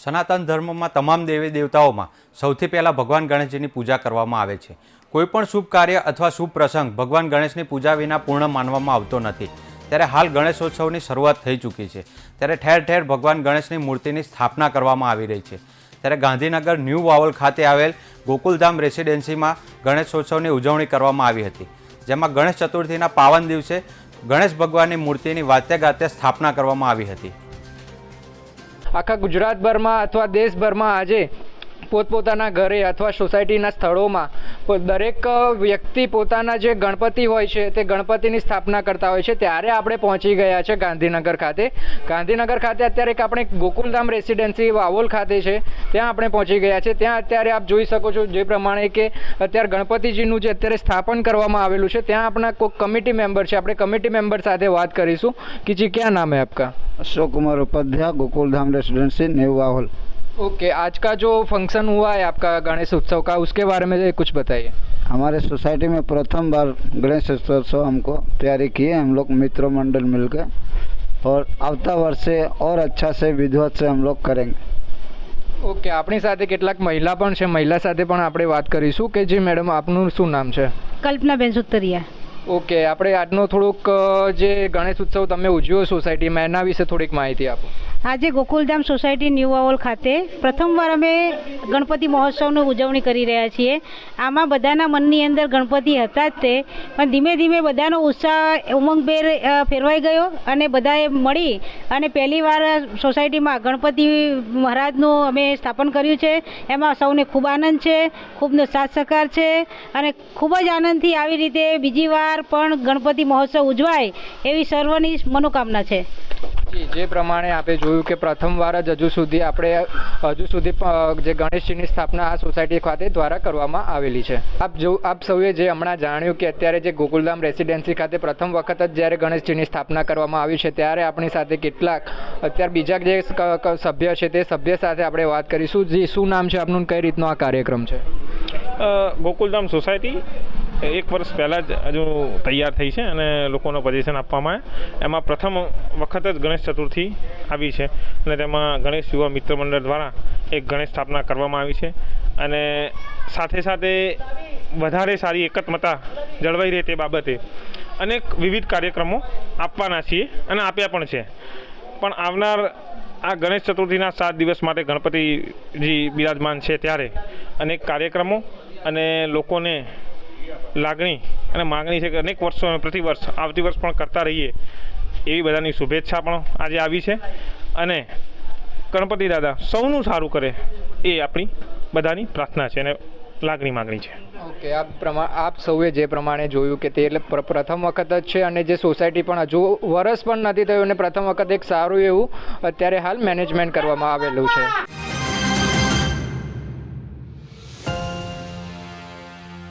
સનાતન ધર્મમાં તમામ દેવી દેવતાઓમાં સૌથી પહેલાં ભગવાન ગણેશજીની પૂજા કરવામાં આવે છે. કોઈપણ શુભ કાર્ય અથવા શુભ પ્રસંગ ભગવાન ગણેશની પૂજા વિના પૂર્ણ માનવામાં આવતો નથી. ત્યારે હાલ ગણેશોત્સવની શરૂઆત થઈ ચૂકી છે. ત્યારે ઠેર ઠેર ભગવાન ગણેશની મૂર્તિની સ્થાપના કરવામાં આવી રહી છે. ત્યારે ગાંધીનગર ન્યૂ વાવલ ખાતે આવેલ ગોકુલધામ રેસિડેન્સીમાં ગણેશોત્સવની ઉજવણી કરવામાં આવી હતી, જેમાં ગણેશ ચતુર્થીના પાવન દિવસે ગણેશ ભગવાનની મૂર્તિની વાતે ગાતે સ્થાપના કરવામાં આવી હતી. આખા ગુજરાતભરમાં અથવા દેશભરમાં આજે પોતપોતાના ઘરે અથવા સોસાયટીના સ્થળોમાં દરેક વ્યક્તિ પોતાના જે ગણપતિ હોય છે તે ગણપતિની સ્થાપના કરતા હોય છે. ત્યારે આપણે પહોંચી ગયા છે ગાંધીનગર ખાતે. ગાંધીનગર ખાતે અત્યારે એક આપણે ગોકુલધામ રેસિડેન્સી વાવોલ ખાતે છે, ત્યાં આપણે પહોંચી ગયા છે. ત્યાં અત્યારે આપ જોઈ શકો છો જે પ્રમાણે કે અત્યારે ગણપતિજીનું જે અત્યારે સ્થાપન કરવામાં આવેલું છે, ત્યાં આપણા કોઈ કમિટી મેમ્બર છે. આપણે કમિટી મેમ્બર સાથે વાત કરીશું કે જી ક્યાં નામ है आपका? अशोक कुमार उपाध्याय, गोकुलधाम रेसिडेंसी न्यू वाहौल। ओके, आज का जो फंक्शन हुआ है आपका गणेश उत्सव का, उसके बारे में कुछ बताइए. हमारे सोसाइटी में प्रथम बार गणेश उत्सव हमको तैयारी की है, हम लोग मित्र मंडल मिलकर, और આવતા વર્ષે और अच्छा से विधिवत से हम लोग करेंगे. ઓકે, આપણી સાથે કેટલાક મહિલા પણ છે. મહિલા સાથે પણ આપણે વાત કરીશું કે જી મેડમ, આપનું શું નામ છે? કલ્પનાબેન સુતરિયા. ઓકે, આપણે આજનો થોડુંક જે ગણેશ ઉત્સવ તમે ઉજવ્યો સોસાયટીમાં, એના વિશે થોડીક માહિતી આપો. આજે ગોકુલધામ સોસાયટી ન્યૂ વાવોલ ખાતે પ્રથમવાર અમે ગણપતિ મહોત્સવની ઉજવણી કરી રહ્યા છીએ. આમાં બધાના મનની અંદર ગણપતિ હતા જ તે, પણ ધીમે ધીમે બધાનો ઉત્સાહ ઉમંગભેર ફેરવાઈ ગયો અને બધાએ મળી અને પહેલીવાર સોસાયટીમાં ગણપતિ મહારાજનું અમે સ્થાપન કર્યું છે. એમાં સૌને ખૂબ આનંદ છે, ખૂબનો સાથ સહકાર છે અને ખૂબ જ આનંદથી આવી રીતે બીજી વાર પણ ગણપતિ મહોત્સવ ઉજવાય એવી સર્વની મનોકામના છે. જે પ્રમાણે આપણે જોયું કે પ્રથમવાર જ હજુ સુધી જે ગણેશજીની સ્થાપના આ સોસાયટી ખાતે દ્વારા કરવામાં આવેલી છે. આપ સૌએ જે હમણાં જાણ્યું કે અત્યારે જે ગોકુલધામ રેસિડેન્સી ખાતે પ્રથમ વખત જ જ્યારે ગણેશજીની સ્થાપના કરવામાં આવી છે, ત્યારે આપણી સાથે કેટલાક અત્યારે બીજા જે સભ્ય છે તે સભ્ય સાથે આપણે વાત કરીશું. જી, શું નામ છે આપનું, કઈ રીતનો આ કાર્યક્રમ છે? ગોકુલધામ સોસાયટી 1 વર્ષ પહેલાં જ હજુ તૈયાર થઈ છે અને લોકોનો પોઝિશન આપવામાં આવે. એમાં પ્રથમ વખત જ ગણેશ ચતુર્થી આવી છે અને તેમાં ગણેશ યુવા મિત્ર મંડળ દ્વારા એક ગણેશ સ્થાપના કરવામાં આવી છે અને સાથે સાથે વધારે સારી એકત્મતા જળવાઈ રહે તે બાબતે અનેક વિવિધ કાર્યક્રમો આપવાના છીએ અને આપ્યા પણ છે. પણ આવનાર આ ગણેશ ચતુર્થીના 7 દિવસ માટે ગણપતિજી બિરાજમાન છે, ત્યારે અનેક કાર્યક્રમો અને લોકોને લાગણી અને માગણી છે કે અનેક વર્ષો પ્રતિવર્ષ આવતી વર્ષ પણ કરતા રહીએ એવી બધાની શુભેચ્છા પણ આજે આવી છે અને ગણપતિ દાદા સૌનું સારું કરે એ આપણી બધાની પ્રાર્થના છે અને લાગણી માગણી છે. ઓકે, આપ સૌએ જે પ્રમાણે જોયું કે તે એટલે પ્રથમ વખત જ છે અને જે સોસાયટી પણ હજુ વર્ષ પણ નથી થયું અને પ્રથમ વખત એક સારું એવું અત્યારે હાલ મેનેજમેન્ટ કરવામાં આવેલું છે.